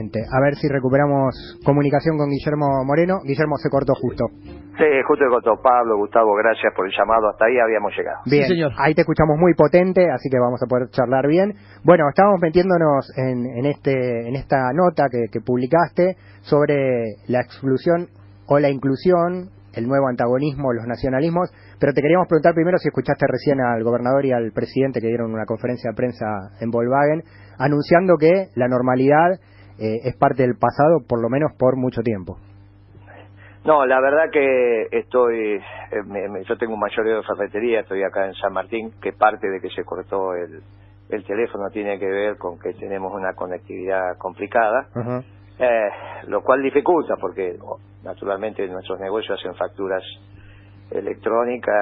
A ver si recuperamos comunicación con Guillermo Moreno. Guillermo, se cortó justo. Sí, justo se cortó. Pablo, Gustavo, gracias por el llamado. Hasta ahí habíamos llegado. Bien, sí, señor. Ahí te escuchamos muy potente, así que vamos a poder charlar bien. Bueno, estábamos metiéndonos en esta nota que publicaste sobre la exclusión o la inclusión, el nuevo antagonismo, los nacionalismos, pero te queríamos preguntar primero si escuchaste recién al gobernador y al presidente que dieron una conferencia de prensa en Volkswagen anunciando que la normalidad es parte del pasado, por lo menos por mucho tiempo. No, la verdad que yo tengo un mayoreo de ferretería, estoy acá en San Martín, que parte de que se cortó el teléfono tiene que ver con que tenemos una conectividad complicada, lo cual dificulta porque naturalmente nuestros negocios hacen facturas electrónicas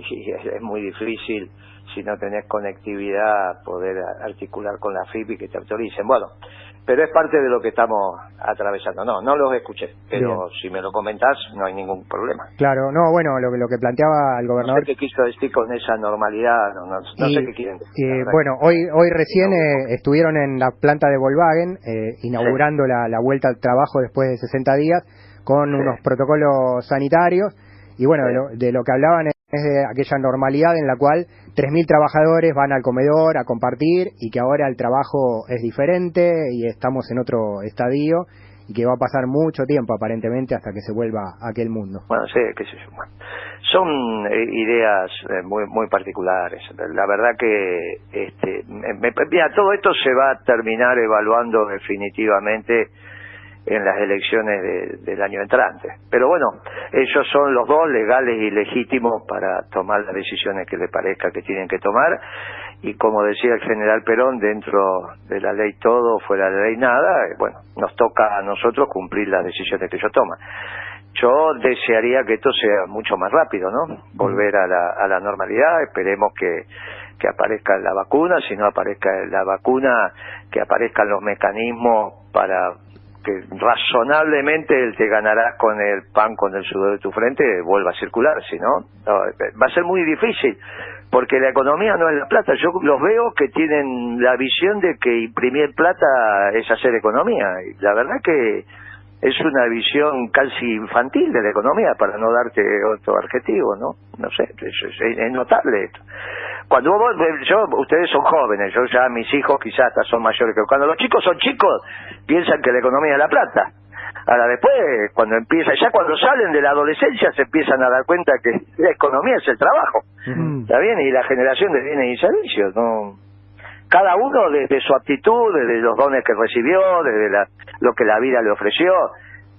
y es muy difícil si no tenés conectividad poder articular con la FIP y que te autoricen. Bueno, pero es parte de lo que estamos atravesando. No los escuché, pero bien, si me lo comentás no hay ningún problema. Claro, no, bueno, lo que planteaba el gobernador... No sé qué quiso decir con esa normalidad, no sé qué quieren decir. Bueno, hoy recién estuvieron en la planta de Volkswagen inaugurando la vuelta al trabajo después de 60 días con unos protocolos sanitarios y bueno, de lo que hablaban es de aquella normalidad en la cual 3.000 trabajadores van al comedor a compartir y que ahora el trabajo es diferente y estamos en otro estadio y que va a pasar mucho tiempo aparentemente hasta que se vuelva a aquel mundo. Bueno, sí, qué sé yo. Bueno, son ideas muy particulares. La verdad que mira, todo esto se va a terminar evaluando definitivamente en las elecciones del año entrante. Pero bueno, ellos son los dos legales y legítimos para tomar las decisiones que les parezca que tienen que tomar, y como decía el general Perón, dentro de la ley todo, fuera de la ley nada, bueno, nos toca a nosotros cumplir las decisiones que ellos toman. Yo desearía que esto sea mucho más rápido, ¿no? Volver a la normalidad, esperemos que aparezca la vacuna, si no aparezca la vacuna, que aparezcan los mecanismos para que razonablemente el te ganarás con el pan, con el sudor de tu frente, vuelva a circular, si no, va a ser muy difícil, porque la economía no es la plata. Yo los veo que tienen la visión de que imprimir plata es hacer economía, y la verdad que es una visión casi infantil de la economía, para no darte otro adjetivo, ¿no? No sé, es notable esto. Cuando ustedes son jóvenes, yo ya, mis hijos quizás hasta son mayores, que cuando los chicos son chicos piensan que la economía es la plata. Ahora después, cuando salen de la adolescencia se empiezan a dar cuenta que la economía es el trabajo, ¿está bien? Y la generación de bienes y servicios, ¿no? Cada uno desde su aptitud, desde los dones que recibió, desde lo que la vida le ofreció,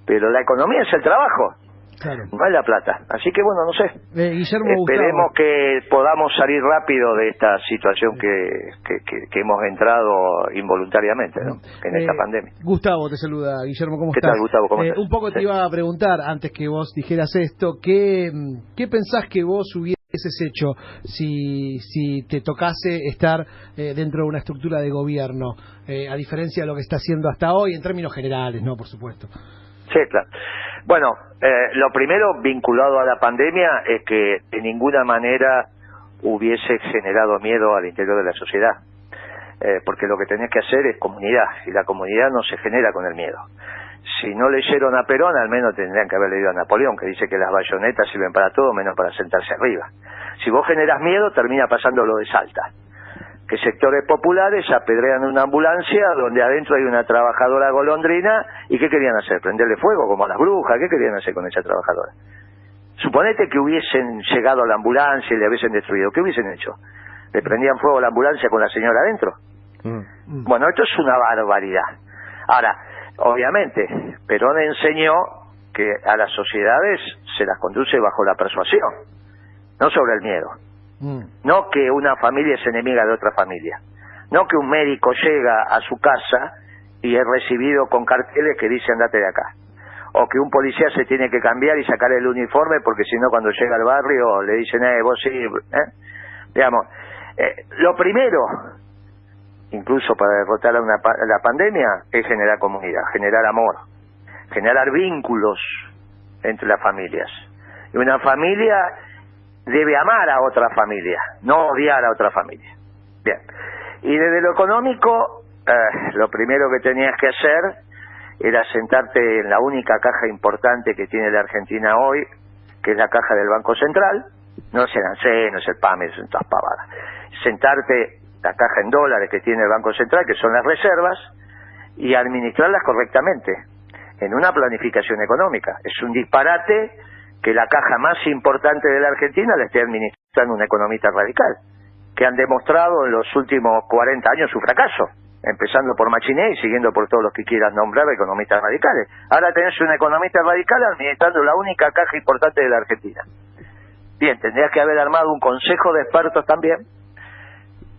pero la economía es el trabajo. Claro. No es la plata. Así que bueno, no sé. Guillermo, esperemos que podamos salir rápido de esta situación que hemos entrado involuntariamente, ¿no? En esta pandemia. Gustavo te saluda. Guillermo, ¿cómo estás? ¿Qué tal, Gustavo? ¿Cómo estás? Un poco te iba a preguntar, antes que vos dijeras esto, ¿qué pensás que vos hubieses hecho si te tocase estar dentro de una estructura de gobierno, a diferencia de lo que está haciendo hasta hoy, en términos generales, ¿no? Por supuesto. Sí, claro. Bueno, lo primero vinculado a la pandemia es que de ninguna manera hubiese generado miedo al interior de la sociedad, porque lo que tenés que hacer es comunidad, y la comunidad no se genera con el miedo. Si no leyeron a Perón, al menos tendrían que haber leído a Napoleón, que dice que las bayonetas sirven para todo menos para sentarse arriba. Si vos generás miedo, termina pasando lo de Salta, que sectores populares apedrean una ambulancia donde adentro hay una trabajadora golondrina, y ¿qué querían hacer? ¿Prenderle fuego como a las brujas? ¿Qué querían hacer con esa trabajadora? Suponete que hubiesen llegado a la ambulancia y le hubiesen destruido, ¿qué hubiesen hecho? ¿Le prendían fuego a la ambulancia con la señora adentro? Bueno, esto es una barbaridad. Ahora, obviamente, Perón enseñó que a las sociedades se las conduce bajo la persuasión, no sobre el miedo. No que una familia es enemiga de otra familia, no que un médico llega a su casa y es recibido con carteles que dicen andate de acá, o que un policía se tiene que cambiar y sacar el uniforme porque si no cuando llega al barrio le dicen vos sí, digamos, lo primero, incluso para derrotar la pandemia, es generar comunidad, generar amor, generar vínculos entre las familias. Y una familia debe amar a otra familia, no odiar a otra familia. Bien. Y desde lo económico, lo primero que tenías que hacer era sentarte en la única caja importante que tiene la Argentina hoy, que es la caja del Banco Central. No es el ANSE, no es el PAME, son todas pavadas. Sentarte la caja en dólares que tiene el Banco Central, que son las reservas, y administrarlas correctamente en una planificación económica. Es un disparate que la caja más importante de la Argentina la esté administrando un economista radical, que han demostrado en los últimos 40 años su fracaso, empezando por Machiné y siguiendo por todos los que quieran nombrar economistas radicales. Ahora tenés un economista radical administrando la única caja importante de la Argentina. Bien, tendrías que haber armado un consejo de expertos también,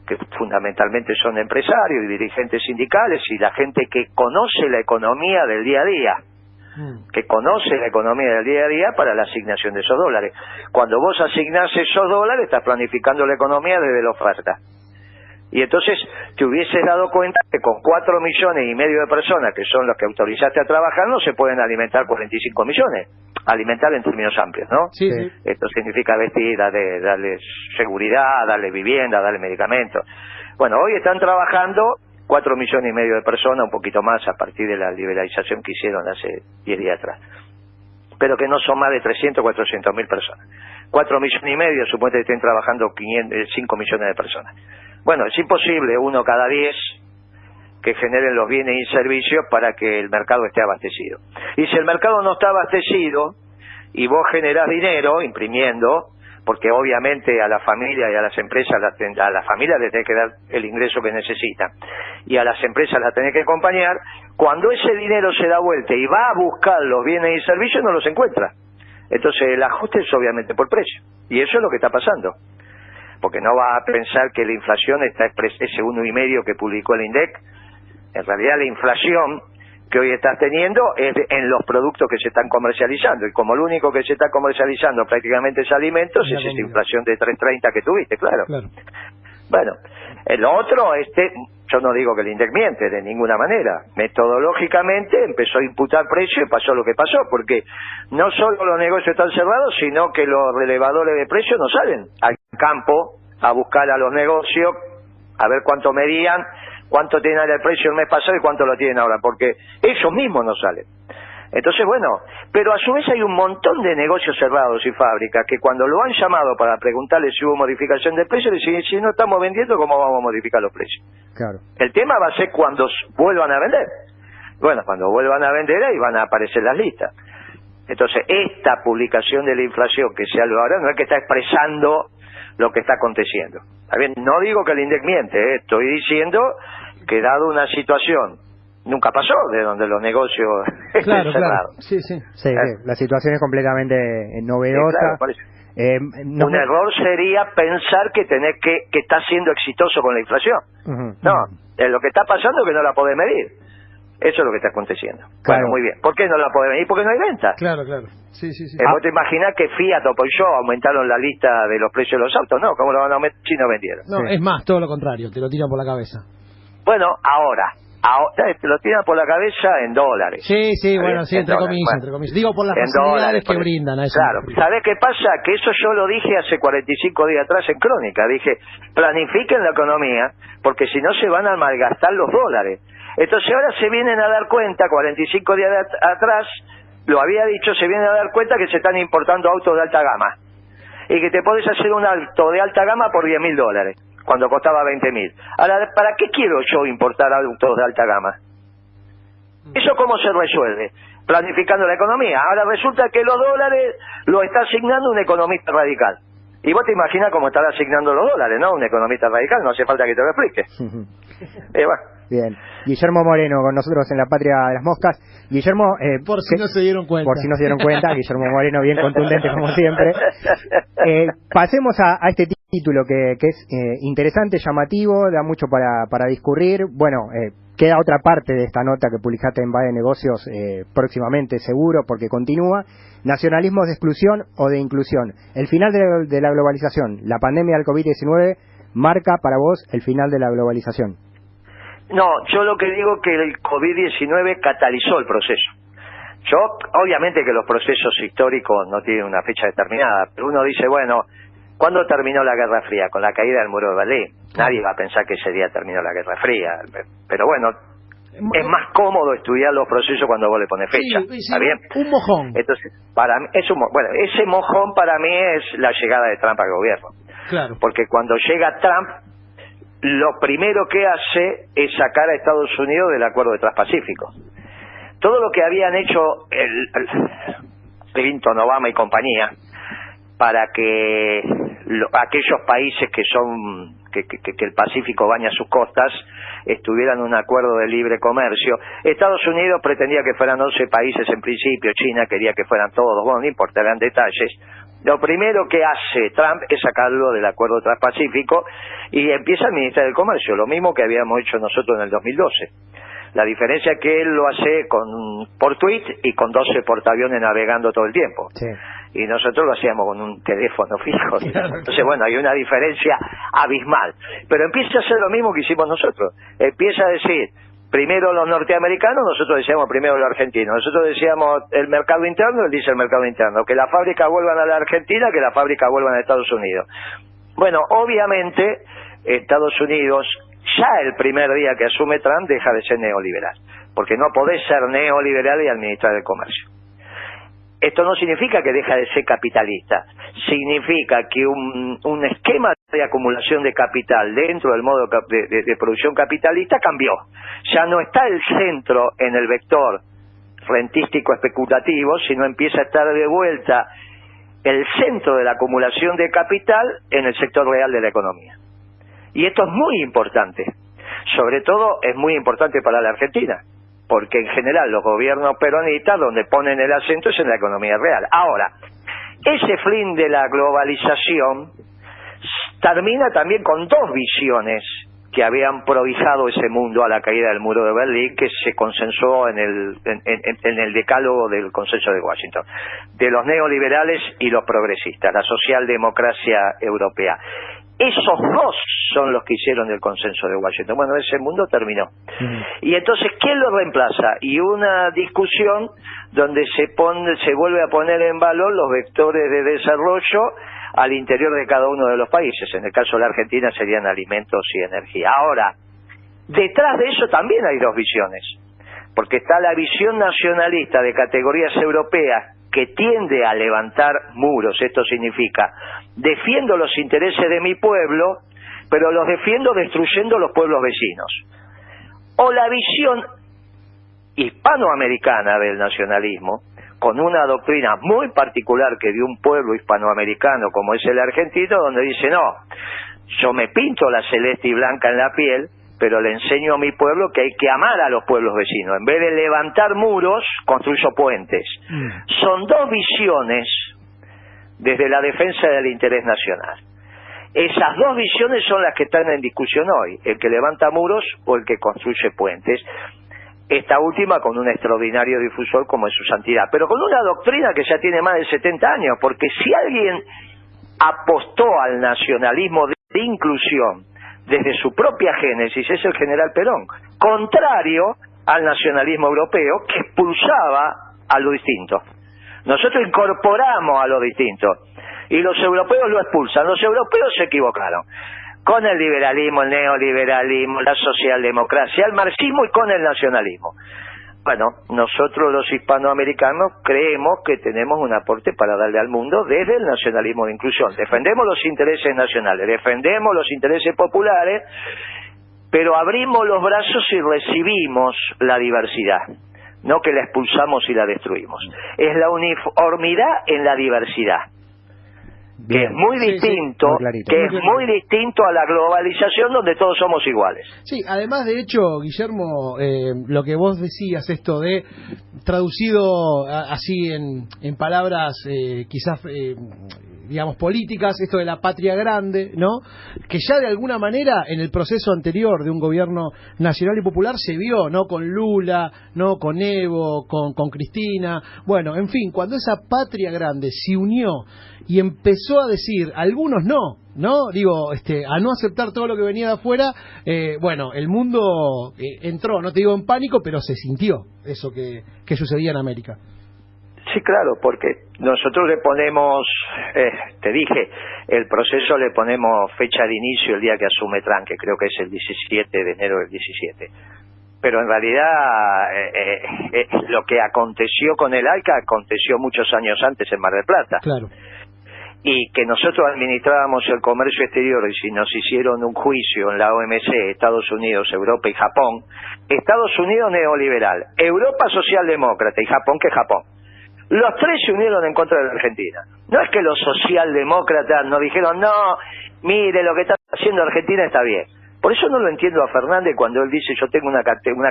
que fundamentalmente son empresarios y dirigentes sindicales y la gente que conoce la economía del día a día, para la asignación de esos dólares. Cuando vos asignás esos dólares, estás planificando la economía desde la oferta. Y entonces te hubieses dado cuenta que con 4,5 millones de personas, que son los que autorizaste a trabajar, no se pueden alimentar 45 millones. Alimentar en términos amplios, ¿no? Sí, sí. Esto significa vestir, darle seguridad, darle vivienda, darle medicamentos. Bueno, hoy están trabajando 4,5 millones de personas, un poquito más a partir de la liberalización que hicieron hace 10 días atrás. Pero que no son más de 300, 400 mil personas. 4,5 millones, suponete que estén trabajando 5 millones de personas. Bueno, es imposible 1 cada 10 que generen los bienes y servicios para que el mercado esté abastecido. Y si el mercado no está abastecido y vos generás dinero imprimiendo, porque obviamente a la familia y a las empresas, a la familia le tenés que dar el ingreso que necesitan y a las empresas las tenés que acompañar, cuando ese dinero se da vuelta y va a buscar los bienes y servicios no los encuentra. Entonces el ajuste es obviamente por precio, y eso es lo que está pasando. Porque no va a pensar que la inflación está ese 1,5 que publicó el INDEC. En realidad la inflación que hoy estás teniendo es en los productos que se están comercializando, y como lo único que se está comercializando prácticamente es alimentos, es esa inflación de 3,30 que tuviste, claro. Bueno, el otro, yo no digo que el INDEC miente de ninguna manera, metodológicamente empezó a imputar precio y pasó lo que pasó, porque no solo los negocios están cerrados, sino que los relevadores de precios no salen al campo a buscar a los negocios, a ver cuánto medían, cuánto tenían el precio el mes pasado y cuánto lo tienen ahora, porque ellos mismos no salen. Entonces, bueno, pero a su vez hay un montón de negocios cerrados y fábricas que cuando lo han llamado para preguntarle si hubo modificación de precios, le dicen, si no estamos vendiendo, ¿cómo vamos a modificar los precios? Claro. El tema va a ser cuando vuelvan a vender. Bueno, cuando vuelvan a vender ahí van a aparecer las listas. Entonces, esta publicación de la inflación que se habla ahora no es que está expresando lo que está aconteciendo. ¿Está bien? No digo que el INDEC miente, estoy diciendo que dado una situación, nunca pasó, de donde los negocios claro, estén cerrados. Claro. Sí, sí. Sí, la situación es completamente novedosa. Un error sería pensar que que estás siendo exitoso con la inflación. No, lo que está pasando es que no la podés medir. Eso es lo que está aconteciendo. Claro. Bueno, muy bien. ¿Por qué no la podés medir? Porque no hay venta. Claro, claro. Sí, sí, sí. ¿Vos te imaginás que Fiat o Peugeot aumentaron la lista de los precios de los autos? No, ¿cómo lo van a aumentar si no vendieron? No, es más, todo lo contrario, te lo tiran por la cabeza. Bueno, ahora te lo tiran por la cabeza en dólares. Sí, sí, bueno, sí, entre comillas. Digo, por las facilidades que brindan a eso. Claro, ¿sabés qué pasa? Que eso yo lo dije hace 45 días atrás en Crónica. Dije, planifiquen la economía, porque si no se van a malgastar los dólares. Entonces ahora se vienen a dar cuenta, 45 días atrás, lo había dicho, se vienen a dar cuenta que se están importando autos de alta gama. Y que te podés hacer un auto de alta gama por $10.000, cuando costaba 20.000. Ahora, ¿para qué quiero yo importar autos de alta gama? ¿Eso cómo se resuelve? Planificando la economía. Ahora resulta que los dólares lo está asignando un economista radical. Y vos te imaginas cómo estará asignando los dólares, ¿no? Un economista radical, no hace falta que te lo explique. Bueno. Bien. Guillermo Moreno con nosotros en La Patria de las Moscas. Guillermo... por si no se dieron cuenta. Por si no se dieron cuenta, Guillermo Moreno bien contundente como siempre. Pasemos a este título que es interesante, llamativo, da mucho para discurrir. Bueno, queda otra parte de esta nota que publicaste en Bade Negocios próximamente, seguro, porque continúa. Nacionalismos de exclusión o de inclusión. El final de la globalización. La pandemia del COVID-19 marca para vos el final de la globalización. No, yo lo que digo es que el COVID-19 catalizó el proceso. Obviamente que los procesos históricos no tienen una fecha determinada, pero uno dice, bueno, ¿Cuándo terminó la Guerra Fría? Con la caída del muro de Berlín. Nadie va a pensar que ese día terminó la Guerra Fría. Pero bueno, es más cómodo estudiar los procesos cuando vos le pones fecha. Sí, ¿Está bien? Un mojón. Entonces, para mí, bueno, ese mojón para mí es la llegada de Trump al gobierno. Claro. Porque cuando llega Trump, lo primero que hace es sacar a Estados Unidos del Acuerdo de Transpacífico. Todo lo que habían hecho el Clinton, Obama y compañía para que aquellos países que son que el Pacífico baña sus costas estuvieran en un acuerdo de libre comercio. Estados Unidos pretendía que fueran 11 países en principio, China quería que fueran todos, bueno, no importa, eran detalles. Lo primero que hace Trump es sacarlo del acuerdo transpacífico y empieza a administrar el comercio, lo mismo que habíamos hecho nosotros en el 2012. La diferencia es que él lo hace por tweet y con 12 portaaviones navegando todo el tiempo. Sí. Y nosotros lo hacíamos con un teléfono fijo. Entonces, bueno, hay una diferencia abismal. Pero empieza a hacer lo mismo que hicimos nosotros. Empieza a decir, primero los norteamericanos, nosotros decíamos primero los argentinos. Nosotros decíamos el mercado interno, él dice el mercado interno. Que las fábricas vuelvan a la Argentina, que las fábricas vuelvan a Estados Unidos. Bueno, obviamente, Estados Unidos, ya el primer día que asume Trump, deja de ser neoliberal. Porque no podés ser neoliberal y administrar el comercio. Esto no significa que deja de ser capitalista, significa que un esquema de acumulación de capital dentro del modo de producción capitalista cambió. Ya no está el centro en el vector rentístico especulativo, sino empieza a estar de vuelta el centro de la acumulación de capital en el sector real de la economía. Y esto es muy importante, sobre todo es muy importante para la Argentina, porque en general los gobiernos peronistas donde ponen el acento es en la economía real. Ahora, ese fin de la globalización termina también con dos visiones que habían prohijado ese mundo a la caída del muro de Berlín, que se consensó en el decálogo del Consenso de Washington, de los neoliberales y los progresistas, la socialdemocracia europea. Esos dos son los que hicieron el Consenso de Washington. Bueno, ese mundo terminó. Y entonces, ¿quién lo reemplaza? Y una discusión donde se vuelve a poner en valor los vectores de desarrollo al interior de cada uno de los países. En el caso de la Argentina serían alimentos y energía. Ahora, detrás de eso también hay dos visiones. Porque está la visión nacionalista de categorías europeas que tiende a levantar muros. Esto significa, defiendo los intereses de mi pueblo, pero los defiendo destruyendo los pueblos vecinos. O la visión hispanoamericana del nacionalismo, con una doctrina muy particular que de un pueblo hispanoamericano como es el argentino, donde dice, no, yo me pinto la celeste y blanca en la piel, pero le enseño a mi pueblo que hay que amar a los pueblos vecinos. En vez de levantar muros, construyo puentes. Son dos visiones desde la defensa del interés nacional. Esas dos visiones son las que están en discusión hoy, el que levanta muros o el que construye puentes. Esta última con un extraordinario difusor como es su santidad, pero con una doctrina que ya tiene más de 70 años, porque si alguien apostó al nacionalismo de inclusión desde su propia génesis es el general Perón, contrario al nacionalismo europeo que expulsaba a lo distinto. Nosotros incorporamos a lo distinto y los europeos lo expulsan. Los europeos se equivocaron con el liberalismo, el neoliberalismo, la socialdemocracia, el marxismo y con el nacionalismo. Bueno, nosotros los hispanoamericanos creemos que tenemos un aporte para darle al mundo desde el nacionalismo de inclusión. Defendemos los intereses nacionales, defendemos los intereses populares, pero abrimos los brazos y recibimos la diversidad, no que la expulsamos y la destruimos. Es la uniformidad en la diversidad. Que es muy distinto, muy distinto a la globalización donde todos somos iguales. Sí, además de hecho, Guillermo, lo que vos decías, esto de traducido así en palabras quizás digamos políticas, esto de la patria grande, ¿no? Que ya de alguna manera en el proceso anterior de un gobierno nacional y popular se vio, ¿no? Con Lula, ¿no? Con Evo, con Cristina, bueno, en fin, cuando esa patria grande se unió y empezó a decir, algunos no, digo, a no aceptar todo lo que venía de afuera, bueno, el mundo entró, no te digo en pánico, pero se sintió eso que sucedía en América. Sí, claro, porque nosotros le ponemos, te dije, el proceso le ponemos fecha de inicio el día que asume Trump, que creo que es el 17 de enero del 17. Pero en realidad lo que aconteció con el ALCA aconteció muchos años antes en Mar del Plata. Claro. Y que nosotros administrábamos el comercio exterior y si nos hicieron un juicio en la OMC, Estados Unidos, Europa y Japón, Estados Unidos neoliberal, Europa socialdemócrata y Japón que Japón. Los tres se unieron en contra de la Argentina. No es que los socialdemócratas nos dijeron, no, mire, lo que está haciendo Argentina está bien. Por eso no lo entiendo a Fernández cuando él dice yo tengo una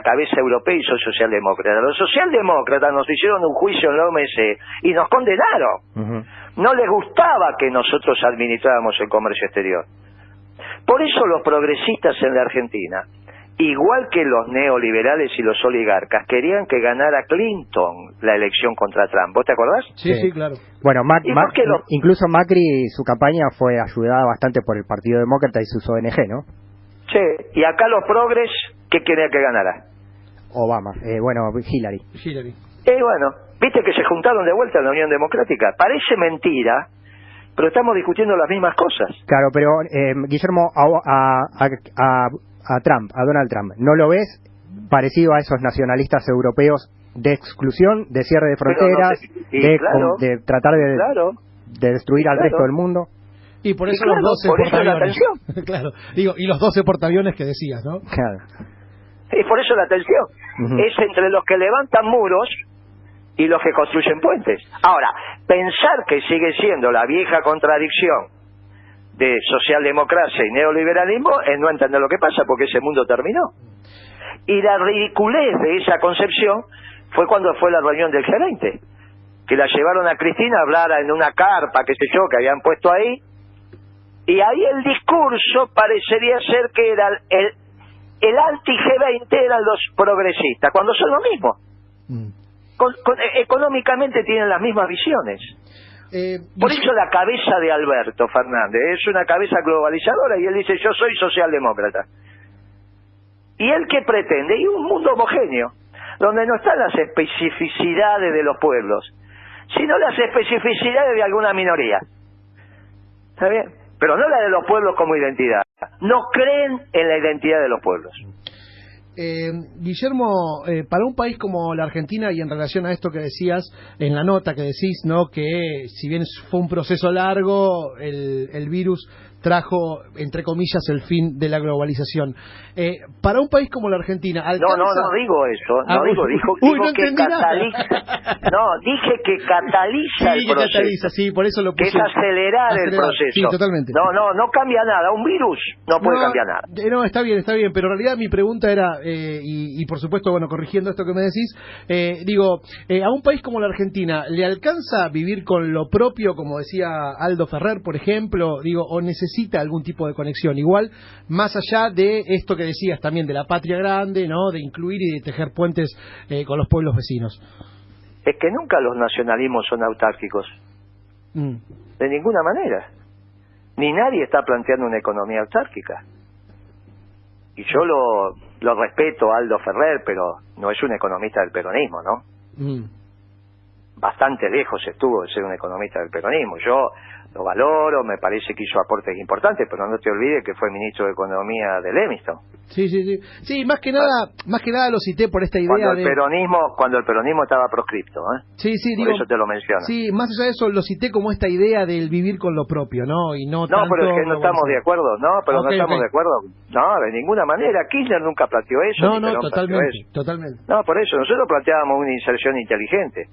cabeza europea y soy socialdemócrata. Los socialdemócratas nos hicieron un juicio en la OMC y nos condenaron. No les gustaba que nosotros administráramos el comercio exterior. Por eso los progresistas en la Argentina, igual que los neoliberales y los oligarcas, querían que ganara Clinton la elección contra Trump. ¿Vos te acordás? Sí, claro. Bueno, incluso Macri, su campaña fue ayudada bastante por el Partido Demócrata y sus ONG, ¿no? Sí, y acá los progres, ¿qué querían que ganara? Obama, Hillary. Y bueno, viste que se juntaron de vuelta en la Unión Democrática. Parece mentira, pero estamos discutiendo las mismas cosas. Claro, pero Guillermo, a Trump, a Donald Trump, ¿no lo ves parecido a esos nacionalistas europeos de exclusión, de cierre de fronteras, de tratar de destruir al resto del mundo? Y por eso los 12 portaaviones. Claro, digo, y los 12 portaaviones que decías, ¿no? Claro. Y por eso la tensión. Es entre los que levantan muros y los que construyen puentes. Ahora, pensar que sigue siendo la vieja contradicción de socialdemocracia y neoliberalismo es no entender lo que pasa, porque ese mundo terminó. Y la ridiculez de esa concepción fue cuando fue la reunión del G20, que la llevaron a Cristina a hablar en una carpa, qué sé yo, que habían puesto ahí, y ahí el discurso parecería ser que era el anti-G20 eran los progresistas, cuando son lo mismo. Económicamente tienen las mismas visiones. Por eso la cabeza de Alberto Fernández es una cabeza globalizadora, y él dice yo soy socialdemócrata. ¿Y él qué pretende? Y un mundo homogéneo, donde no están las especificidades de los pueblos, sino las especificidades de alguna minoría. ¿Está bien? Pero no la de los pueblos como identidad. No creen en la identidad de los pueblos. Guillermo, para un país como la Argentina, y en relación a esto que decías en la nota que decís, ¿no?, que si bien fue un proceso largo, el virus trajo, entre comillas, el fin de la globalización. Para un país como la Argentina, ¿alcanza? No digo eso, digo que cataliza. No, dije que cataliza el proceso. Cataliza, sí, por eso lo puse. Que es acelerar el proceso. Sí, totalmente. No cambia nada, un virus no puede cambiar nada. No, está bien, pero en realidad mi pregunta era, y por supuesto, bueno, corrigiendo esto que me decís, a un país como la Argentina, ¿le alcanza vivir con lo propio, como decía Aldo Ferrer, por ejemplo, o necesita algún tipo de conexión? Igual, más allá de esto que decías también de la patria grande, ¿no?, de incluir y de tejer puentes con los pueblos vecinos. Es que nunca los nacionalismos son autárquicos. De ninguna manera. Ni nadie está planteando una economía autárquica. Y yo lo respeto a Aldo Ferrer, pero no es un economista del peronismo, ¿no? Bastante lejos estuvo de ser un economista del peronismo. Yo lo valoro, me parece que hizo aportes importantes, pero no te olvides que fue ministro de Economía de Lemiston. Sí, más que nada lo cité por esta idea cuando el peronismo estaba proscripto, por eso te lo menciono. Sí, más allá de eso lo cité como esta idea del vivir con lo propio, ¿no? Y no tanto pero es que no estamos de acuerdo, no estamos de acuerdo. No, de ninguna manera. Kirchner nunca planteó eso. No, totalmente. No, por eso, nosotros planteábamos una inserción inteligente.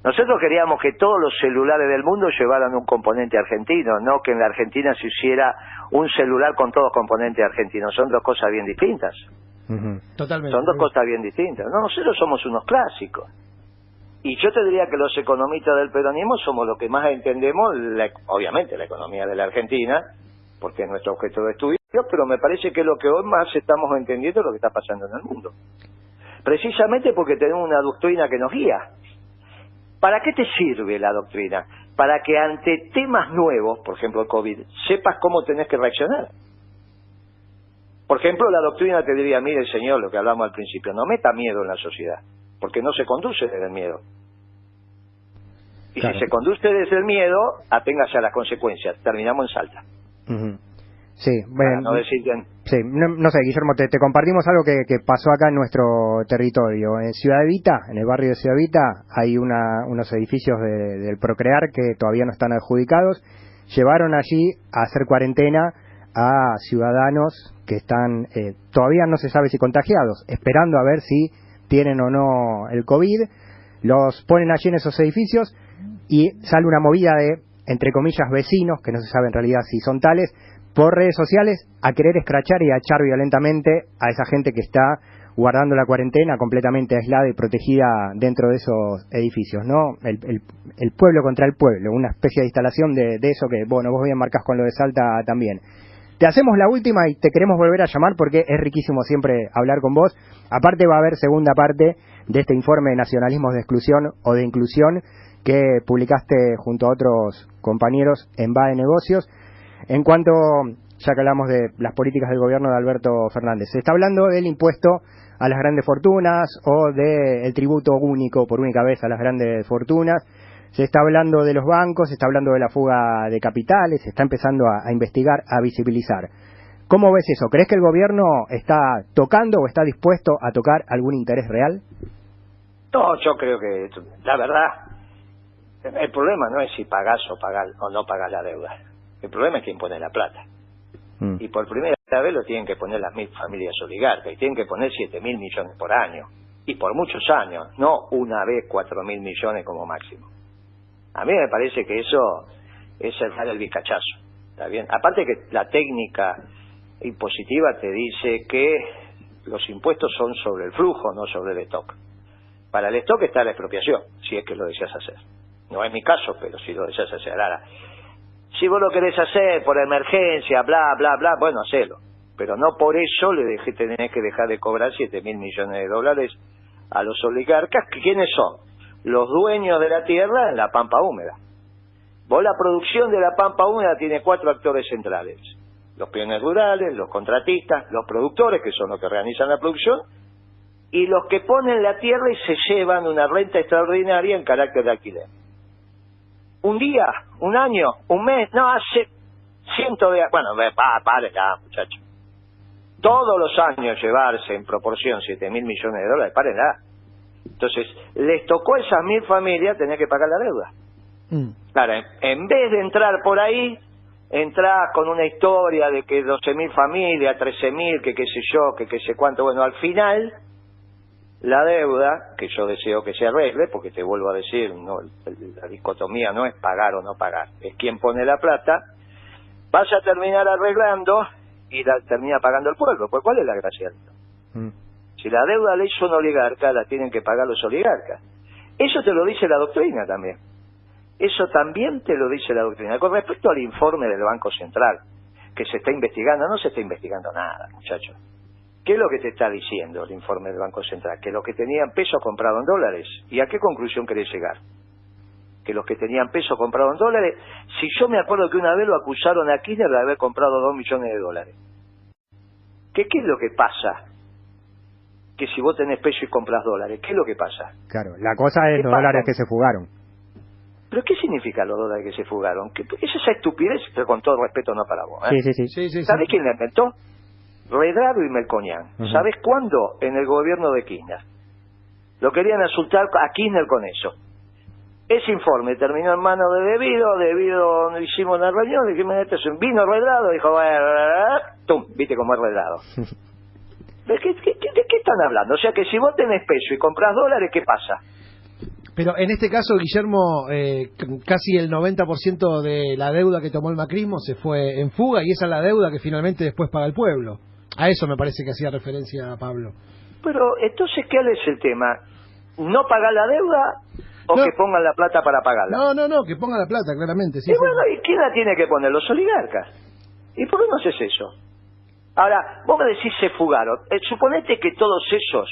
Nosotros queríamos que todos los celulares del mundo llevaran un componente argentino, no que en la Argentina se hiciera un celular con todos componentes argentinos. Son dos cosas bien distintas. Totalmente. Son dos cosas bien distintas. No, nosotros somos unos clásicos. Y yo te diría que los economistas del peronismo somos los que más entendemos, obviamente, la economía de la Argentina, porque es nuestro objeto de estudio, pero me parece que lo que hoy más estamos entendiendo es lo que está pasando en el mundo. Precisamente porque tenemos una doctrina que nos guía. ¿Para qué te sirve la doctrina? Para que ante temas nuevos, por ejemplo el COVID, sepas cómo tenés que reaccionar. Por ejemplo, la doctrina te diría, mire señor, lo que hablamos al principio, no meta miedo en la sociedad, porque no se conduce desde el miedo. Y claro. si se conduce desde el miedo, aténgase a las consecuencias. Terminamos en Salta. Sí, bueno, no decir que... sí, no sé, Guillermo, te compartimos algo que pasó acá en nuestro territorio. En Ciudad Evita, en el barrio de Ciudad Evita, hay unos edificios del Procrear que todavía no están adjudicados. Llevaron allí a hacer cuarentena a ciudadanos que están, todavía no se sabe si contagiados, esperando a ver si tienen o no el COVID. Los ponen allí en esos edificios y sale una movida de, entre comillas, vecinos, que no se sabe en realidad si son tales, por redes sociales, a querer escrachar y a echar violentamente a esa gente que está guardando la cuarentena completamente aislada y protegida dentro de esos edificios, ¿no? El pueblo contra el pueblo, una especie de instalación de eso que, bueno, vos bien marcás con lo de Salta también. Te hacemos la última y te queremos volver a llamar porque es riquísimo siempre hablar con vos. Aparte va a haber segunda parte de este informe de nacionalismos de exclusión o de inclusión que publicaste junto a otros compañeros en Va de Negocios. En cuanto, ya que hablamos de las políticas del gobierno de Alberto Fernández, se está hablando del impuesto a las grandes fortunas o del tributo único por única vez a las grandes fortunas. Se está hablando de los bancos, se está hablando de la fuga de capitales, se está empezando a investigar, a visibilizar. ¿Cómo ves eso? ¿Crees que el gobierno está tocando o está dispuesto a tocar algún interés real? No, yo creo que, la verdad, el problema no es si pagás o no pagás la deuda. El problema es quién pone la plata. Y por primera vez lo tienen que poner las 1000 familias oligarcas, y tienen que poner 7.000 millones por año. Y por muchos años, no una vez 4.000 millones como máximo. A mí me parece que eso es el dar el bizcachazo. ¿Está bien? Aparte que la técnica impositiva te dice que los impuestos son sobre el flujo, no sobre el stock. Para el stock está la expropiación, si es que lo deseas hacer. No es mi caso, pero si lo deseas hacer. Ahora, si vos lo querés hacer por emergencia, bla, bla, bla, bueno, hacelo. Pero no por eso tenés que dejar de cobrar 7.000 millones de dólares a los oligarcas, que ¿quiénes son? Los dueños de la tierra en la pampa húmeda. Vos, la producción de la pampa húmeda tiene 4 actores centrales: los peones rurales, los contratistas, los productores, que son los que organizan la producción, y los que ponen la tierra y se llevan una renta extraordinaria en carácter de alquiler. Un día, un año, un mes, no, hace cientos de... Bueno, pare ya, muchacho. Todos los años llevarse en proporción 7.000 millones de dólares, paren ya. Entonces, les tocó a esas 1000 familias tener que pagar la deuda. Claro, en vez de entrar por ahí, entrás con una historia de que 12.000 familias, 13.000, que qué sé yo, que qué sé cuánto. Bueno, al final, la deuda, que yo deseo que se arregle, porque te vuelvo a decir, no, la dicotomía no es pagar o no pagar, es quién pone la plata, vas a terminar arreglando y la termina pagando el pueblo. Pues ¿cuál es la gracia de esto? Si la deuda la hizo un oligarca, la tienen que pagar los oligarcas. Eso te lo dice la doctrina también. Eso también te lo dice la doctrina. Con respecto al informe del Banco Central, que se está investigando, no se está investigando nada, muchachos. ¿Qué es lo que te está diciendo el informe del Banco Central? Que los que tenían pesos compraron dólares. ¿Y a qué conclusión querés llegar? Que los que tenían pesos compraron dólares. Si yo me acuerdo que una vez lo acusaron a Kirchner de haber comprado 2 millones de dólares. ¿Qué es lo que pasa? Que si vos tenés peso y compras dólares, ¿qué es lo que pasa? Claro, la cosa es los dólares que se fugaron. ¿Pero qué significa los dólares que se fugaron? Es esa estupidez, pero con todo respeto, no para vos. Sí. ¿Sabés quién la inventó? Redrado y Melconian. ¿Sabés cuándo? En el gobierno de Kirchner. Lo querían asustar a Kirchner con eso. Ese informe terminó en manos de Debido hicimos una reunión, dijimos, vino Redrado, dijo, ¡tum! ¿Viste cómo es Redrado? ¿De qué están hablando? O sea que si vos tenés peso y comprás dólares, ¿qué pasa? Pero en este caso, Guillermo, casi el 90% de la deuda que tomó el macrismo se fue en fuga, y esa es la deuda que finalmente después paga el pueblo. A eso me parece que hacía referencia a Pablo. Pero entonces, ¿qué es el tema? ¿No pagar la deuda o no, que pongan la plata para pagarla? No, que pongan la plata, claramente. Sí, y bueno, ¿y quién la tiene que poner? Los oligarcas. ¿Y por qué no haces eso? Ahora, vos me decís se fugaron. Suponete que todos esos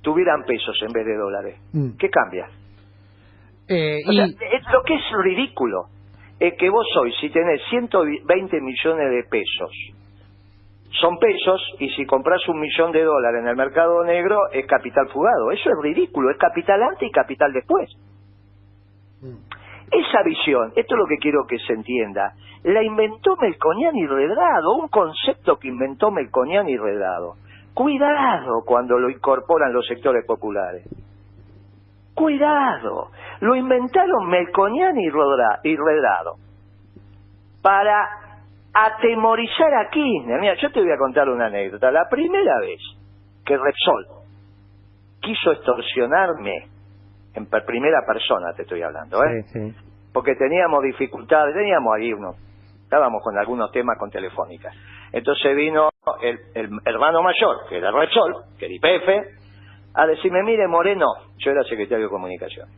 tuvieran pesos en vez de dólares. ¿Qué cambia? O sea, lo que es ridículo es que vos hoy, si tenés 120 millones de pesos, son pesos, y si compras $1 millón en el mercado negro, es capital fugado. Eso es ridículo, es capital antes y capital después. Esa visión, esto es lo que quiero que se entienda, la inventó Melconian y Redrado, un concepto que inventó Melconian y Redrado. Cuidado cuando lo incorporan los sectores populares. Cuidado, lo inventaron Melconian y Redrado para atemorizar a Kirchner. Mira, yo te voy a contar una anécdota. La primera vez que Repsol quiso extorsionarme, en primera persona te estoy hablando, Sí. Porque teníamos dificultades, estábamos con algunos temas con Telefónica. Entonces vino el hermano mayor, que era Repsol, que era YPF, a decirme, mire Moreno, yo era secretario de Comunicación,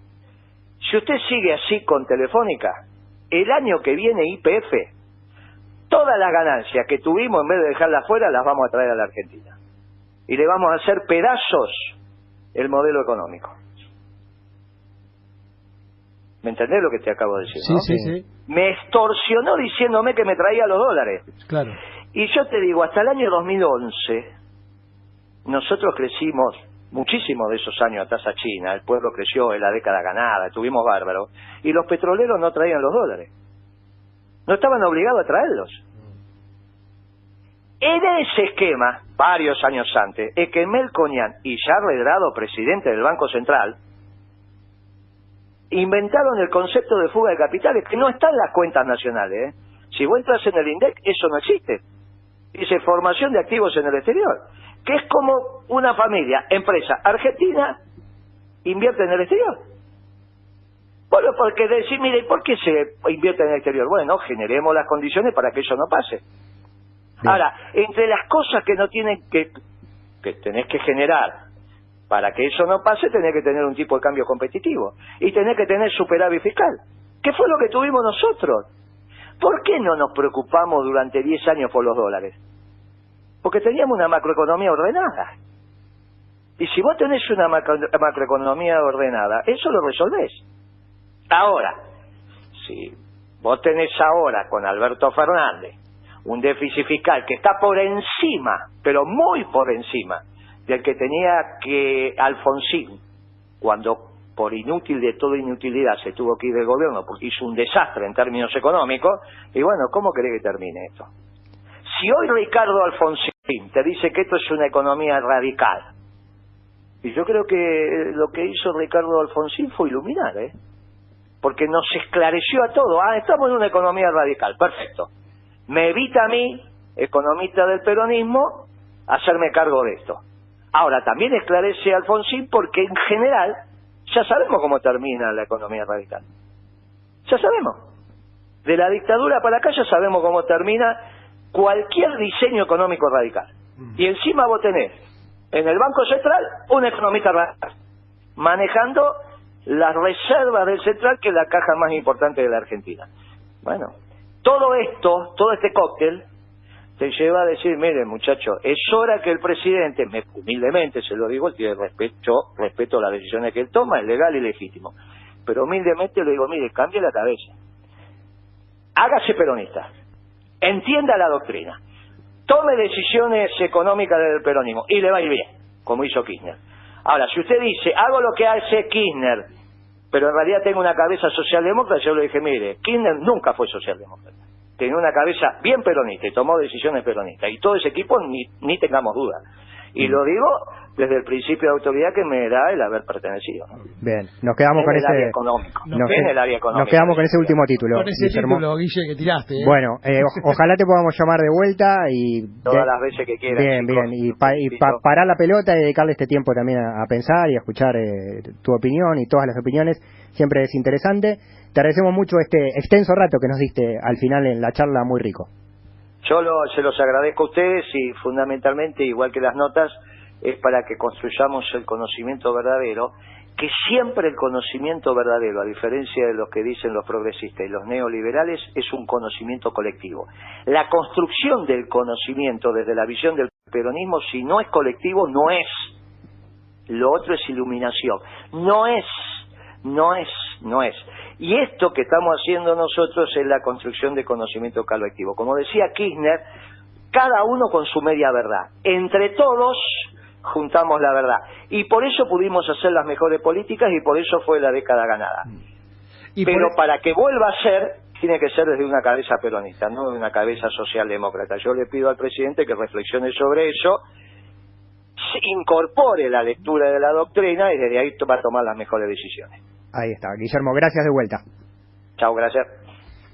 si usted sigue así con Telefónica, el año que viene YPF, todas las ganancias que tuvimos, en vez de dejarlas afuera, las vamos a traer a la Argentina. Y le vamos a hacer pedazos el modelo económico. ¿Me entendés lo que te acabo de decir? Sí, ¿no? sí. Me extorsionó diciéndome que me traía los dólares. Claro. Y yo te digo, hasta el año 2011, nosotros crecimos muchísimo de esos años a tasa china, el pueblo creció en la década ganada, estuvimos bárbaros, y los petroleros no traían los dólares. No estaban obligados a traerlos. En ese esquema, varios años antes, es que Melconian y ya Redrado, presidente del Banco Central, inventaron el concepto de fuga de capitales, que no está en las cuentas nacionales. Si vos entras en el INDEC, eso no existe. Dice formación de activos en el exterior, que es como una familia, empresa argentina, invierte en el exterior. Bueno, porque decir, mire, ¿por qué se invierte en el exterior? Bueno, generemos las condiciones para que eso no pase. Bien. Ahora, entre las cosas que no tienen que tenés que generar para que eso no pase, tenés que tener un tipo de cambio competitivo y tenés que tener superávit fiscal. ¿Qué fue lo que tuvimos nosotros? ¿Por qué no nos preocupamos durante 10 años por los dólares? Porque teníamos una macroeconomía ordenada. Y si vos tenés una macroeconomía ordenada, eso lo resolvés. Ahora, si vos tenés ahora con Alberto Fernández un déficit fiscal que está por encima, pero muy por encima, del que tenía que Alfonsín, cuando por inútil de toda inutilidad se tuvo que ir del gobierno porque hizo un desastre en términos económicos, y bueno, ¿cómo querés que termine esto? Si hoy Ricardo Alfonsín te dice que esto es una economía radical, y yo creo que lo que hizo Ricardo Alfonsín fue iluminar, porque nos esclareció a todos. Estamos en una economía radical, perfecto. Me evita a mí, economista del peronismo, hacerme cargo de esto. Ahora, también esclarece a Alfonsín porque en general ya sabemos cómo termina la economía radical. Ya sabemos. De la dictadura para acá ya sabemos cómo termina cualquier diseño económico radical. Y encima vos tenés en el Banco Central un economista radical, manejando las reservas del Central, que es la caja más importante de la Argentina. Bueno, todo esto, todo este cóctel, te lleva a decir, mire muchacho, es hora que el presidente, humildemente se lo digo, tiene respeto a las decisiones que él toma, es legal y legítimo, pero humildemente le digo, mire, cambie la cabeza, hágase peronista, entienda la doctrina, tome decisiones económicas del peronismo y le va a ir bien, como hizo Kirchner. Ahora, si usted dice, hago lo que hace Kirchner, pero en realidad tengo una cabeza socialdemócrata, yo le dije, mire, Kirchner nunca fue socialdemócrata. Tenía una cabeza bien peronista y tomó decisiones peronistas. Y todo ese equipo, ni tengamos duda. Y lo digo desde el principio de autoridad que me da el haber pertenecido, ¿no? Bien, nos quedamos con ese área económico. Nos quedamos con ese último título. Con ese título, Guille, que tiraste. Bueno, ojalá te podamos llamar de vuelta y todas las veces que quieras. Bien, chicos, bien, y parar la pelota y dedicarle este tiempo también a pensar y a escuchar tu opinión y todas las opiniones. Siempre es interesante. Te agradecemos mucho este extenso rato que nos diste al final en la charla, muy rico. Yo se los agradezco a ustedes y fundamentalmente, igual que las notas, es para que construyamos el conocimiento verdadero, que siempre el conocimiento verdadero, a diferencia de lo que dicen los progresistas y los neoliberales, es un conocimiento colectivo. La construcción del conocimiento desde la visión del peronismo, si no es colectivo, no es. Lo otro es iluminación. No es. Y esto que estamos haciendo nosotros es la construcción de conocimiento colectivo. Como decía Kirchner, cada uno con su media verdad. Entre todos juntamos la verdad. Y por eso pudimos hacer las mejores políticas y por eso fue la década ganada. Pero para que vuelva a ser, tiene que ser desde una cabeza peronista, no de una cabeza socialdemócrata. Yo le pido al presidente que reflexione sobre eso, se incorpore la lectura de la doctrina y desde ahí va a tomar las mejores decisiones. Ahí está. Guillermo, gracias de vuelta. Chao, gracias.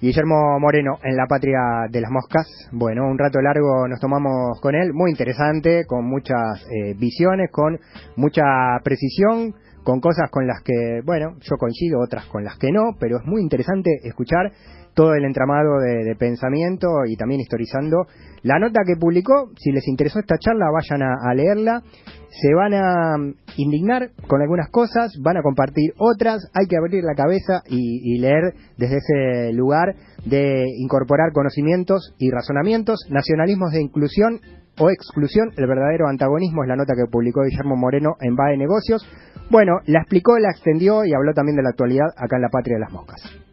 Guillermo Moreno, en la patria de las moscas. Bueno, un rato largo nos tomamos con él, muy interesante, con muchas visiones, con mucha precisión, con cosas con las que, bueno, yo coincido, otras con las que no, pero es muy interesante escuchar todo el entramado de pensamiento y también historizando la nota que publicó. Si les interesó esta charla, vayan a leerla. Se van a indignar con algunas cosas, van a compartir otras. Hay que abrir la cabeza y leer desde ese lugar de incorporar conocimientos y razonamientos. Nacionalismos de inclusión o exclusión, el verdadero antagonismo, es la nota que publicó Guillermo Moreno en BAE Negocios. Bueno, la explicó, la extendió y habló también de la actualidad acá en la patria de las moscas.